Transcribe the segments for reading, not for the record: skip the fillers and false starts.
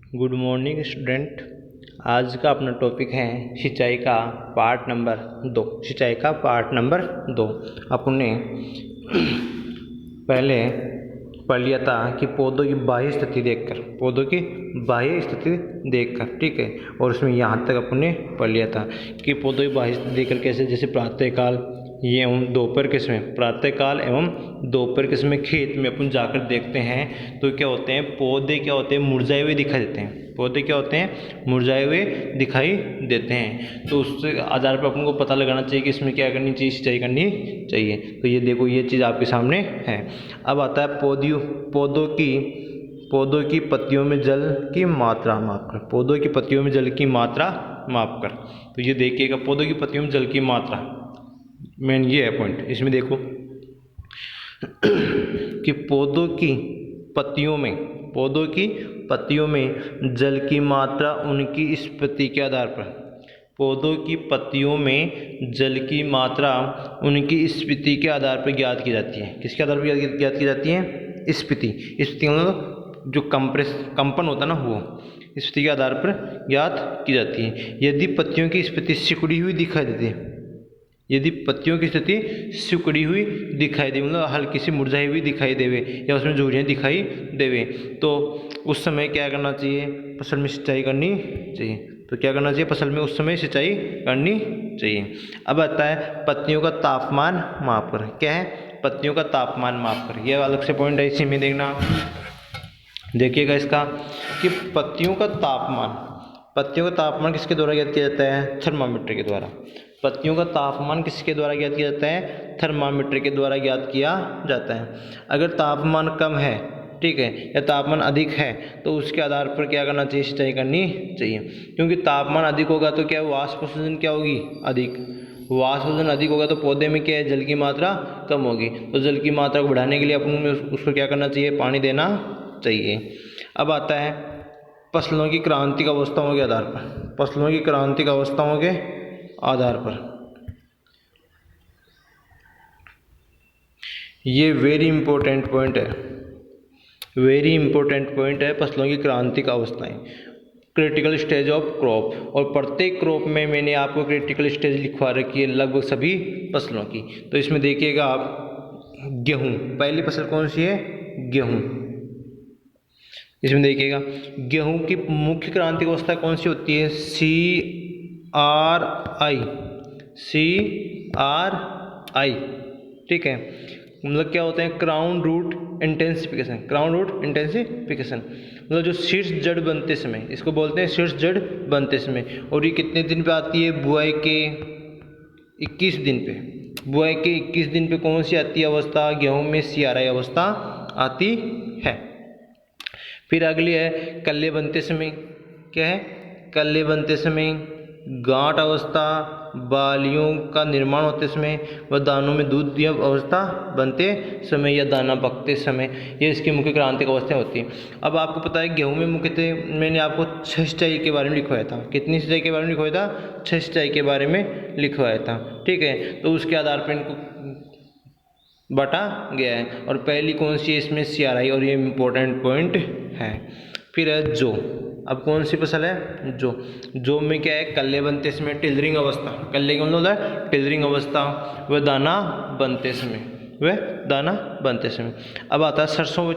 Good morning student. आज का अपना टॉपिक है सिंचाई का पार्ट नंबर 2। सिंचाई का पार्ट नंबर 2 अपने पहले पढ़ लिया था कि पौधों की बाह्य स्थिति देखकर, ठीक है। और उसमें यहाँ तक अपने पढ़ लिया था कि पौधों की बाह्य स्थिति देखकर कैसे, जैसे प्रातःकाल एवं दोपहर के समय, प्रातःकाल एवं दोपहर के समय खेत में अपन जाकर देखते हैं तो क्या होते हैं, पौधे क्या होते हैं, मुरझाए हुए दिखाई देते हैं। पौधे क्या होते हैं, मुरझाए हुए दिखाई देते हैं। तो उसके आधार पर अपन को पता लगाना चाहिए कि इसमें क्या करनी चाहिए, सिंचाई करनी चाहिए। तो ये देखो, ये चीज़ आपके सामने है। अब आता है पौधों की पत्तियों में जल की मात्रा माप कर। पौधों की पत्तियों में जल की मात्रा माप कर। तो ये देखिएगा, पौधों की पत्तियों में जल की मात्रा, मेन ये है पॉइंट। इसमें देखो कि पौधों की पत्तियों में जल की मात्रा उनकी स्थिति के आधार पर, पौधों की पत्तियों में जल की मात्रा उनकी स्थिति के आधार पर ज्ञात की जाती है। किसके आधार पर ज्ञात की जाती है? स्थिति मतलब जो कंपन होता है ना, वो स्थिति के आधार पर ज्ञात की जाती है। यदि पत्तियों की स्थिति सिकुड़ी हुई दिखाई देती है, यदि पत्तियों की स्थिति सिकुड़ी हुई दिखाई दे, मतलब हल्की सी मुरझाई हुई दिखाई देवे या उसमें झुर्रियाँ दिखाई देवे, तो उस समय क्या करना चाहिए, फसल में सिंचाई करनी चाहिए। तो क्या करना चाहिए, फसल में उस समय सिंचाई करनी चाहिए। अब आता है पत्तियों का तापमान माप कर। क्या है? पत्तियों का तापमान माप कर। यह अलग से पॉइंट है, इसी में देखना, देखिएगा इसका कि पत्तियों का तापमान किसके द्वारा ज्ञात किया जाता है? थर्मामीटर के द्वारा। पत्तियों का तापमान किसके द्वारा ज्ञात किया जाता है? थर्मामीटर के द्वारा ज्ञात किया जाता है। अगर तापमान कम है, ठीक है, या तापमान अधिक है, तो उसके आधार पर क्या करना चाहिए, सिंचाई करनी चाहिए। क्योंकि तापमान अधिक होगा तो क्या, वाष्प शोषण क्या होगी, अधिक। वाष्प शोषण अधिक होगा तो पौधे में क्या है, जल की मात्रा कम होगी। तो जल की मात्रा को बढ़ाने के लिए अपन उसको क्या करना चाहिए, पानी देना चाहिए। अब आता है फसलों की क्रांतिक अवस्थाओं के आधार पर। फसलों की क्रांतिक अवस्थाओं के आधार पर, ये वेरी इंपॉर्टेंट पॉइंट है, फसलों की क्रांतिक अवस्थाएं, क्रिटिकल स्टेज ऑफ क्रॉप। और प्रत्येक क्रॉप में मैंने आपको क्रिटिकल स्टेज लिखवा रखी है लगभग सभी फसलों की। तो इसमें देखिएगा आप, गेहूं, पहली फसल कौन सी है, गेहूं। इसमें देखिएगा गेहूं की मुख्य क्रांतिक अवस्था कौन सी होती है, CRI, ठीक है। मतलब क्या होते हैं, क्राउन रूट इंटेंसिफिकेशन। मतलब जो शीर्ष जड़ बनते समय, इसको बोलते हैं शीर्ष जड़ बनते समय। और ये कितने दिन पे आती है, बुआई के 21 दिन पे। बुआई के 21 दिन पे कौन सी आती है अवस्था, गेहूं में CRI अवस्था आती है। फिर अगली है कल्ले बनते समय। क्या है? कल्ले बनते समय, गांठ अवस्था, बालियों का निर्माण होते समय, व दानों में दूध या अवस्था बनते समय या दाना पकते समय, ये इसकी मुख्य क्रांतिक अवस्थाएं होती हैं। अब आपको पता है गेहूं में मुख्यतः मैंने आपको 6 सिंचाई के बारे में लिखवाया था। कितनी सिंचाई के बारे में लिखवाया था? 6 सिंचाई के बारे में लिखवाया था, ठीक है। तो उसके आधार पर इनको बांटा गया है। और पहली कौन सी है इसमें, CRI, और ये इम्पोर्टेंट पॉइंट है। फिर है जौ। अब कौन सी फसल है, जौ में क्या है, कल्ले बनते समय, टिलरिंग अवस्था। कल्ले का मतलब होता है टिलरिंग अवस्था, वह दाना बनते समय। अब आता है सरसों व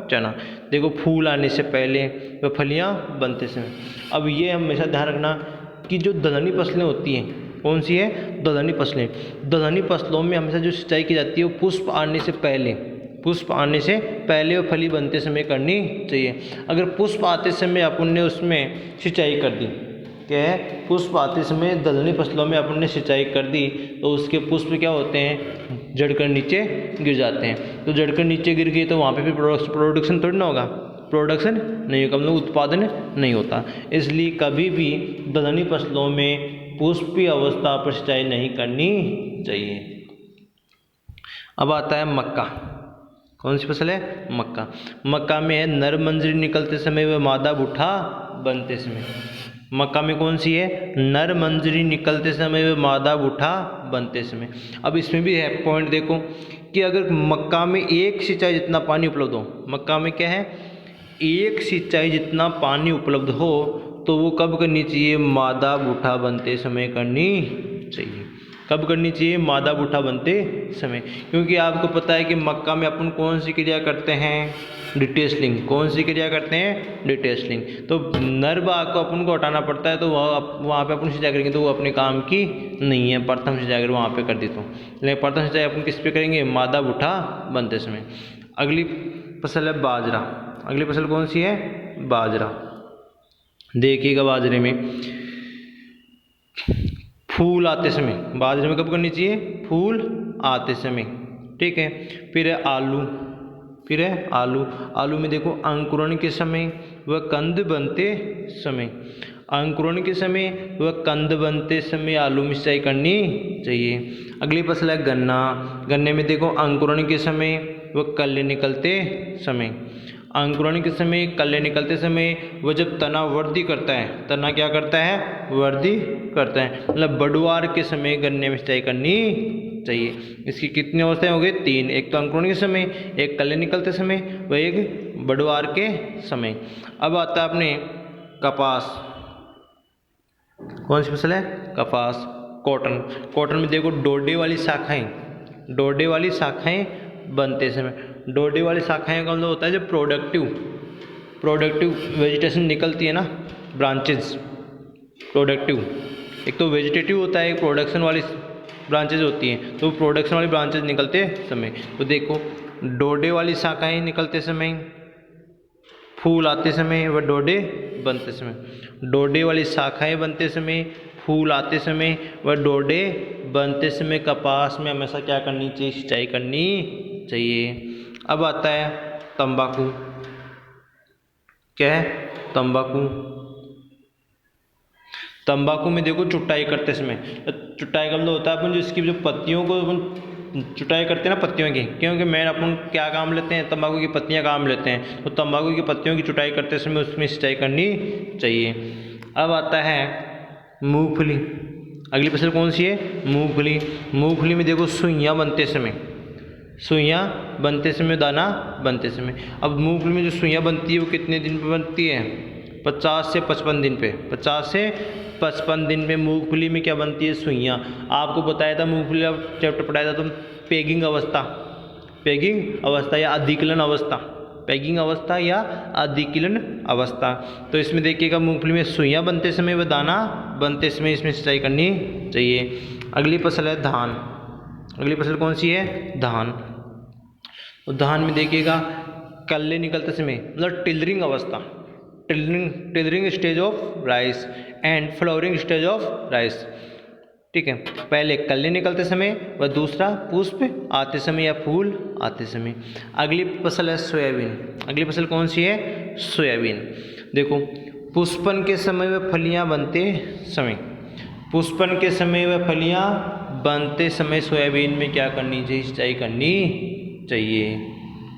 चना। देखो, फूल आने से पहले वह फलियां बनते समय। अब ये हमेशा ध्यान रखना कि जो दलहनी फसलें होती हैं, कौन सी है, दलहनी फसलें। दलहनी फसलों में हमेशा जो सिंचाई की जाती है वो पुष्प आने से पहले और फली बनते समय करनी चाहिए। अगर पुष्प आते समय अपन ने उसमें सिंचाई कर दी, क्या है, पुष्प आते समय दलहनी फसलों में अपन ने सिंचाई कर दी, तो उसके पुष्प क्या होते हैं, जड़कर नीचे गिर जाते हैं। तो जड़कर नीचे गिर गई तो वहाँ पे भी प्रोडक्शन थोड़ी ना होगा, प्रोडक्शन नहीं होगा, मतलब उत्पादन नहीं होता। इसलिए कभी भी दलहनी फसलों में पुष्पीय अवस्था पर सिंचाई नहीं करनी चाहिए। अब आता है मक्का। कौन सी फसल है, मक्का में है नर मंजरी निकलते समय व मादा भुट्टा बनते समय। मक्का में कौन सी है, नर मंजरी निकलते समय व मादा भुट्टा बनते समय। अब इसमें भी है पॉइंट, देखो कि अगर मक्का में एक सिंचाई जितना पानी उपलब्ध हो, मक्का में क्या है, एक सिंचाई जितना पानी उपलब्ध हो तो वो कब करनी चाहिए? मादा बूटा बनते समय करनी चाहिए। कब करनी चाहिए? मादा बूटा बनते समय। क्योंकि आपको पता है कि मक्का में अपन कौन सी क्रिया करते हैं? डिटेस्लिंग। कौन सी क्रिया करते हैं? डिटेस्लिंग। तो नर बाग को अपन को हटाना पड़ता है, तो वहाँ पे अपन सिंचाई करेंगे तो वो अपने काम की नहीं है। प्रथम सिंचाई अगर वहाँ पे कर दी तो, लेकिन प्रथम सिंचाई अपन किस पे करेंगे? मादा बूटा बनते समय। अगली फसल है बाजरा। अगली फसल कौन सी है? बाजरा। देखिएगा बाजरे में फूल आते समय, बाजरे में कब करनी चाहिए? फूल आते समय। ठीक है। फिर है आलू। फिर है आलू। आलू में देखो अंकुरण के समय व कंद बनते समय। अंकुरण के समय व कंद बनते समय आलू में सिंचाई करनी चाहिए। अगली फसल है गन्ना। गन्ने में देखो अंकुरण के समय व कल्ले निकलते समय। अंकुरण के समय, कल्ले निकलते समय, वह जब तना वृद्धि करता है, तना क्या करता है? वृद्धि करता है। मतलब बढ़ुआर के समय गन्ने में सिंचाई करनी चाहिए। इसकी कितनी अवस्थाएं हो गई? 3। एक तो अंकुरण के समय, एक कल्ले निकलते समय, व एक बढ़ुआर के समय। अब आता है अपने कपास। कौन सी फसल है? कपास। कॉटन। कॉटन में देखो डोडे वाली शाखाएं, डोडे वाली शाखाएं बनते समय। डोडे वाली शाखाएं का मतलब होता है जब प्रोडक्टिव वेजिटेशन निकलती है ना, ब्रांचेज। प्रोडक्टिव, एक तो वेजिटेटिव होता है, एक प्रोडक्शन वाली ब्रांचेज होती हैं। तो प्रोडक्शन वाली ब्रांचेज निकलते समय, तो देखो डोडे वाली शाखाएं निकलते समय, फूल आते समय व डोडे बनते समय। डोडे वाली शाखाएं बनते समय, फूल आते समय व डोडे बनते समय कपास में हमेशा क्या करनी चाहिए? सिंचाई करनी चाहिए। अब आता है तंबाकू। क्या है? तंबाकू। तंबाकू में देखो चुटाई करते समय, चुटाई का मतलब होता है अपन जो इसकी जो पत्तियों को अपन चुटाई करते हैं ना पत्तियों की, क्योंकि मेन अपन क्या काम लेते हैं? तंबाकू की पत्तियां काम लेते हैं। तो तंबाकू की पत्तियों की चुटाई करते समय उसमें सिंचाई करनी चाहिए। अब आता है मूंगफली। अगली फसल कौन सी है? मूंगफली। मूंगफली में देखो सुइयां बनते समय, सुइयां बनते समय, दाना बनते समय। अब मूंगफली में जो सुइयां बनती है वो कितने दिन पे बनती है? 50 से 55 दिन पे। 50 से 55 दिन पे मूंगफली में क्या बनती है? सुइयां। आपको बताया था मूंगफली चैप्टर पढ़ाया था तो पेगिंग अवस्था, पेगिंग अवस्था या अधिकलन अवस्था, पेगिंग अवस्था या अधिकलन अवस्था। तो इसमें देखिएगा मूंगफली में सुइयां बनते समय व दाना बनते समय इसमें सिंचाई करनी चाहिए। अगली फसल है धान। अगली फसल कौन सी है? धान। तो धान में देखिएगा कल्ले निकलते समय, मतलब टिलरिंग अवस्था, tillering stage of rice and flowering stage of rice. ठीक है। पहले कल्ले निकलते समय व दूसरा पुष्प आते समय या फूल आते समय। अगली फसल है सोयाबीन। अगली फसल कौन सी है? सोयाबीन। देखो पुष्पन के समय व फलियां बनते समय, पुष्पन के समय व फलियां बनते समय सोयाबीन में क्या करनी चाहिए? सिंचाई करनी चाहिए।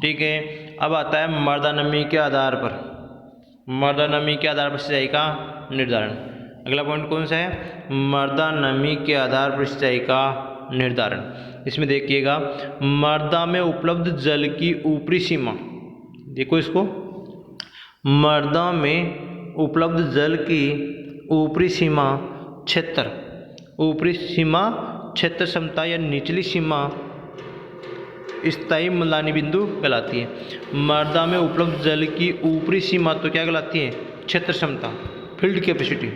ठीक है। अब आता है मृदा नमी के आधार पर, मृदा नमी के आधार पर सिंचाई का निर्धारण। अगला पॉइंट कौन सा है? मृदा नमी के आधार पर सिंचाई का निर्धारण। इसमें देखिएगा मृदा में उपलब्ध जल की ऊपरी सीमा, देखो इसको, मृदा में उपलब्ध जल की ऊपरी सीमा क्षेत्र, ऊपरी सीमा क्षेत्र क्षमता या निचली सीमा स्थायी मलानी बिंदु कहलाती है। मृदा में उपलब्ध जल की ऊपरी सीमा तो क्या कहलाती है? क्षेत्र क्षमता, फील्ड कैपेसिटी।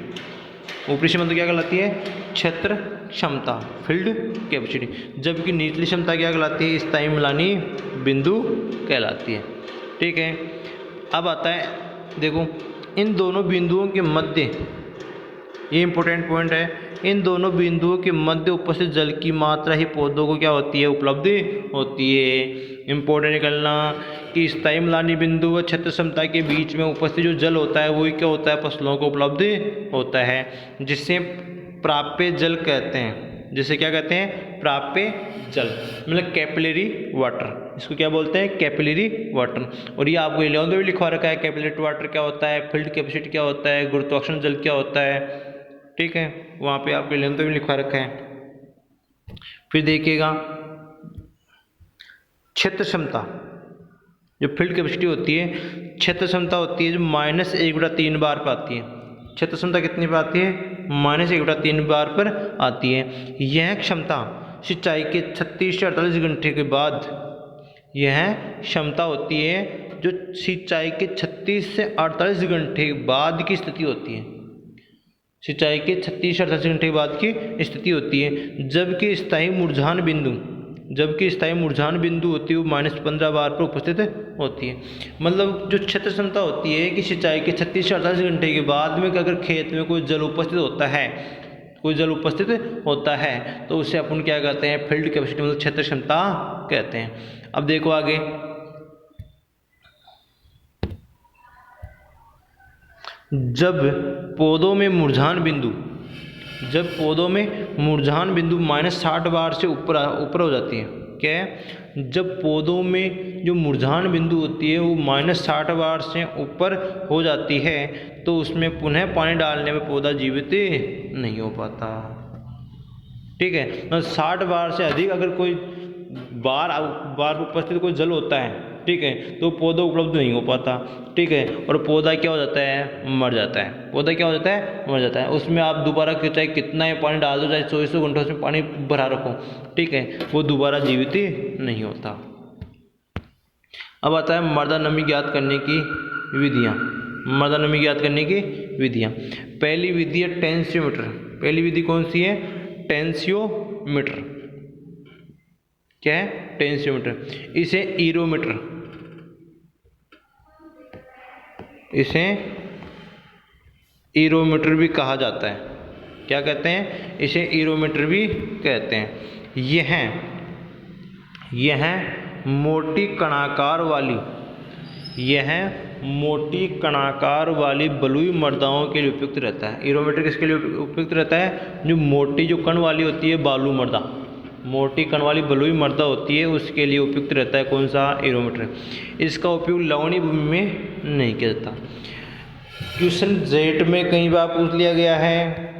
ऊपरी सीमा तो क्या कहलाती है? क्षेत्र क्षमता, फील्ड कैपेसिटी। जबकि निचली क्षमता क्या कहलाती है? स्थायी मलानी बिंदु कहलाती है। ठीक है। अब आता है देखो इन दोनों बिंदुओं के मध्य, ये इंपॉर्टेंट पॉइंट है, इन दोनों बिंदुओं के मध्य उपस्थित जल की मात्रा ही पौधों को क्या होती है? उपलब्ध होती है। इंपॉर्टेंट निकलना कि स्थायी मलानी बिंदु व क्षेत्र क्षमता के बीच में उपस्थित जो जल होता है वही क्या होता है? फसलों को उपलब्ध होता है, जिससे प्राप्य जल कहते हैं। जिसे क्या कहते हैं? प्राप्य जल, मतलब कैपिलरी वाटर। इसको क्या बोलते हैं? Capillary water. और ये आपको 11वीं में लिखवा रखा है, कैपिलरी वाटर क्या होता है, फील्ड कैपेसिटी क्या होता है, गुरुत्वाकर्षण जल क्या होता है। ठीक है, वहाँ पे आपको 11वीं में लिखवा रखा है। फिर देखिएगा क्षेत्र क्षमता, जो फील्ड कैपेसिटी होती है, क्षेत्र क्षमता होती है जो -1/3 बार पर आती है। क्षेत्र क्षमता कितनी पर आती है? -1/3 बार पर आती है। यह क्षमता सिंचाई के 36 से 48 घंटे के बाद, यह क्षमता होती है जो सिंचाई के 36 से 48 घंटे के बाद की स्थिति होती है। सिंचाई के 36 से 48 घंटे के बाद की स्थिति होती है। जबकि स्थायी मुरझान बिंदु होती है वो -15 बार पर उपस्थित होती है। मतलब जो क्षेत्र क्षमता होती है कि सिंचाई के 36 से 48 घंटे के बाद में अगर खेत में कोई जल उपस्थित होता है तो उसे अपन क्या कहते हैं? फील्ड कैपेसिटी, मतलब क्षेत्र क्षमता कहते हैं। अब देखो आगे, जब पौधों में मुरझान बिंदु -60 बार से ऊपर हो जाती है। क्या है? जब पौधों में जो मुरझान बिंदु होती है वो -60 बार से ऊपर हो जाती है तो उसमें पुनः पानी डालने में पौधा जीवित नहीं हो पाता। ठीक है, 60 बार से अधिक अगर कोई बार उपस्थित कोई जल होता है, ठीक है, तो पौधा उपलब्ध नहीं हो पाता। ठीक है, और पौधा क्या हो जाता है? मर जाता है। उसमें आप दोबारा चाहे कितना ही पानी डाल दो, चाहे 24 घंटों में पानी भरा रखो, ठीक है, वो दोबारा जीवित नहीं होता। अब आता है मृदा नमी ज्ञात करने की विधियाँ। पहली विधि है टेंसियोमीटर। पहली विधि कौन सी है? टेंसियोमीटर। क्या है? टेंसियोमीटर। इसे एरोमीटर भी कहा जाता है। क्या कहते हैं? इसे एरोमीटर भी कहते हैं। यह मोटी कणाकार वाली बलुई मृदाओं के लिए उपयुक्त रहता है। एरोमीटर किसके लिए उपयुक्त रहता है? जो मोटी जो कण वाली होती है बालू मृदा, मोटी कण वाली बलुई मृदा होती है उसके लिए उपयुक्त रहता है कौन सा? एरोमीटर। इसका उपयोग लवणीय भूमि में नहीं किया जाता। क्वेश्चन जेट में कई बार पूछ लिया गया है,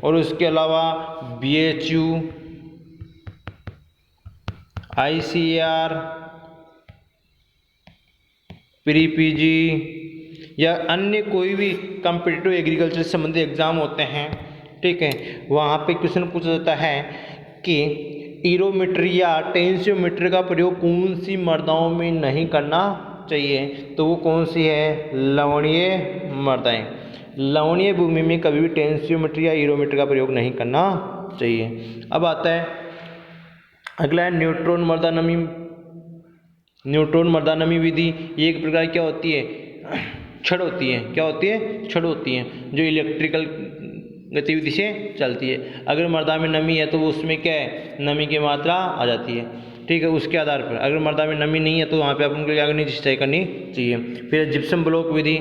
और उसके अलावा BHU, ICAR, PG या अन्य कोई भी कॉम्पिटिटिव एग्रीकल्चर से संबंधित एग्जाम होते हैं, ठीक है, वहाँ पे क्वेश्चन पूछा जाता है कि एरोमीटर या टेंसियोमीटर का प्रयोग कौन सी मृदाओं में नहीं करना चाहिए, तो वो कौन सी है? लवणीय मृदाएं। लवणीय भूमि में कभी भी टेंसियोमीटर या एरोमीटर का प्रयोग नहीं करना चाहिए। अब आता है अगला है न्यूट्रॉन मृदा नमी विधि। ये एक प्रकार क्या होती है? छड़ होती है। क्या होती है? छड़ होती है, जो इलेक्ट्रिकल गतिविधि से चलती है। अगर मृदा में नमी है तो उसमें क्या है? नमी की मात्रा आ जाती है। ठीक है, उसके आधार पर अगर मृदा में नमी नहीं है तो वहाँ पे अपन को क्या करनी? सिंचाई करनी चाहिए। फिर है जिप्सम ब्लॉक विधि।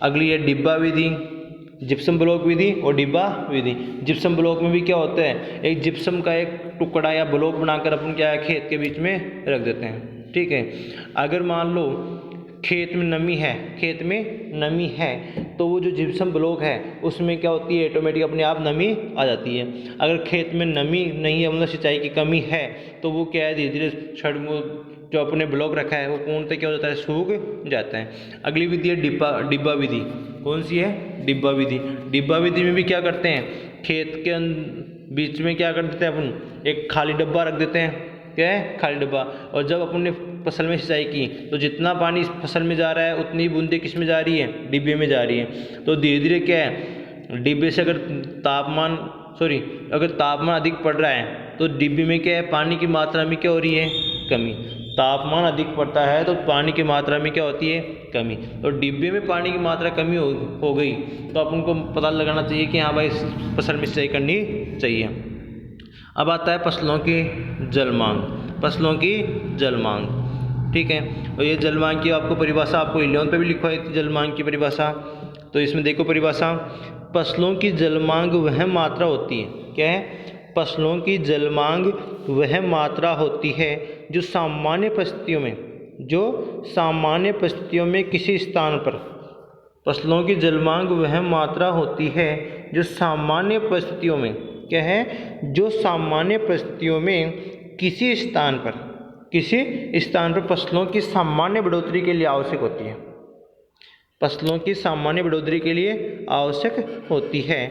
अगली है डिब्बा विधि। जिप्सम ब्लॉक विधि और डिब्बा विधि। जिप्सम ब्लॉक में भी क्या होता है? एक जिप्सम का एक टुकड़ा या ब्लॉक बनाकर अपन क्या है? खेत के बीच में रख देते हैं। ठीक है, अगर मान लो खेत में नमी है तो वो जो जिप्सम ब्लॉक है उसमें क्या होती है? ऑटोमेटिक अपने आप नमी आ जाती है। अगर खेत में नमी नहीं है, मतलब सिंचाई की कमी है, तो वो क्या है? धीरे धीरे छड़ जो अपने ब्लॉक रखा है वो पूर्णतः क्या हो जाता है? सूख जाता है। अगली विधि है डिब्बा विधि। कौन सी है? डिब्बा विधि। डिब्बा विधि में भी क्या करते हैं? खेत के बीच में क्या कर देते हैं? अपन एक खाली डब्बा रख देते हैं। क्या है? खाली डब्बा। और जब अपन ने फसल में सिंचाई की तो जितना पानी फसल में जा रहा है उतनी बूंदें किस में जा रही है? डिब्बे में जा रही है। तो धीरे धीरे क्या है? डिब्बे से अगर तापमान अधिक पड़ रहा है तो डिब्बे में क्या है? पानी की मात्रा में क्या हो रही है? कमी। तापमान अधिक पड़ता है तो पानी की मात्रा में क्या होती है? कमी। तो डिब्बे में पानी की मात्रा कमी हो गई तो अपन को पता लगाना चाहिए कि हाँ भाई फसल में सिंचाई करनी चाहिए। अब आता है फसलों की जल मांग। ठीक है, और ये जल मांग की आपको परिभाषा आपको 11 पे भी लिखवाई थी जल मांग की परिभाषा। तो इसमें देखो परिभाषा, फसलों की जल मांग वह मात्रा होती है। क्या है? फसलों की जल मांग वह मात्रा होती है जो सामान्य परिस्थितियों में किसी स्थान पर फसलों की जल मांग वह मात्रा होती है जो सामान्य परिस्थितियों में क्या है? जो सामान्य परिस्थितियों में किसी स्थान पर किसी स्थान पर फसलों की सामान्य बढ़ोतरी के लिए आवश्यक होती है। फसलों की सामान्य बढ़ोतरी के लिए आवश्यक होती है।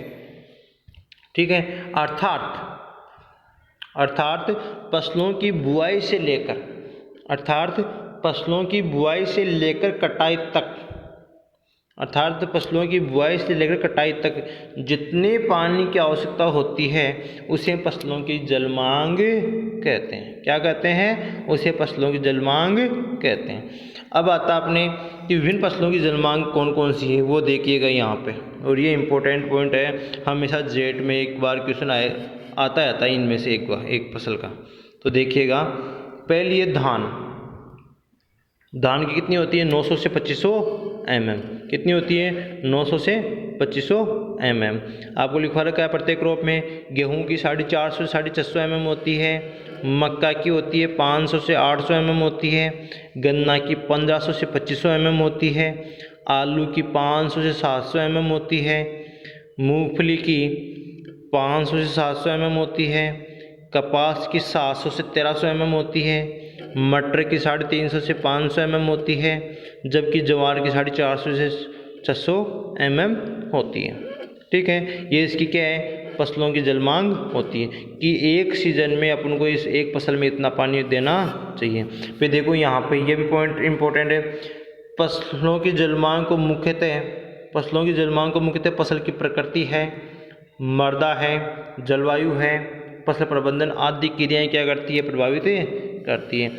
ठीक है। अर्थात फसलों की बुआई से लेकर कटाई तक जितने पानी की आवश्यकता होती है उसे फसलों की जलमांग कहते हैं। क्या कहते हैं? उसे फसलों की जलमांग कहते हैं। अब आता अपने कि विभिन्न फसलों की जलमांग कौन कौन सी है, वो देखिएगा यहाँ पे, और ये इंपॉर्टेंट पॉइंट है। हमेशा जेट में एक बार क्वेश्चन आता है इनमें से एक फसल का। तो देखिएगा, पहली है धान की कितनी होती है? 900 से 2500 mm। कितनी होती है? 900 से 2500 mm। आपको लिखवा रखा है प्रत्येक क्रॉप में। गेहूं की 450 से 450 mm होती है। मक्का की होती है 500 से 800 mm होती है। गन्ना की 1500 से 2500 mm होती है। आलू की 500 से 700 mm होती है। मूंगफली की 500 से 700 mm होती है। कपास की 700 से 1300 mm होती है। मटर की 350 से 500 mm होती है। जबकि ज्वार की 450 से 600 mm होती है। ठीक है, ये इसकी क्या है? फसलों की जलमांग होती है कि एक सीजन में अपन को इस एक फसल में इतना पानी देना चाहिए। फिर देखो यहाँ पे ये भी पॉइंट इम्पोर्टेंट है। फसलों की जलमांग को मुख्यतः फसल की प्रकृति है, मृदा है, जलवायु है, फसल प्रबंधन आदि क्रियाएं क्या करती है? प्रभावित करती है।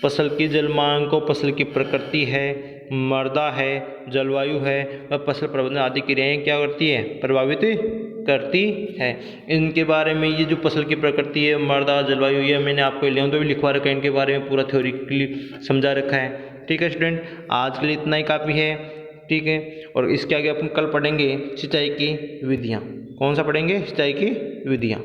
फसल की जलमांग को फसल की प्रकृति है, मृदा है, जलवायु है व फसल प्रबंधन आदि क्रियाएं क्या करती है? प्रभावित करती है। इनके बारे में ये जो फसल की प्रकृति है, मृदा, जलवायु, ये मैंने आपको लेवंथ पे भी लिखवा रखा है। इनके बारे में पूरा थ्योरेटिकली समझा रखा है। ठीक है स्टूडेंट, आज के लिए इतना ही काफ़ी है। ठीक है, और इसके आगे अपन कल पढ़ेंगे सिंचाई की विधियाँ। कौन सा पढ़ेंगे? सिंचाई की विधियाँ।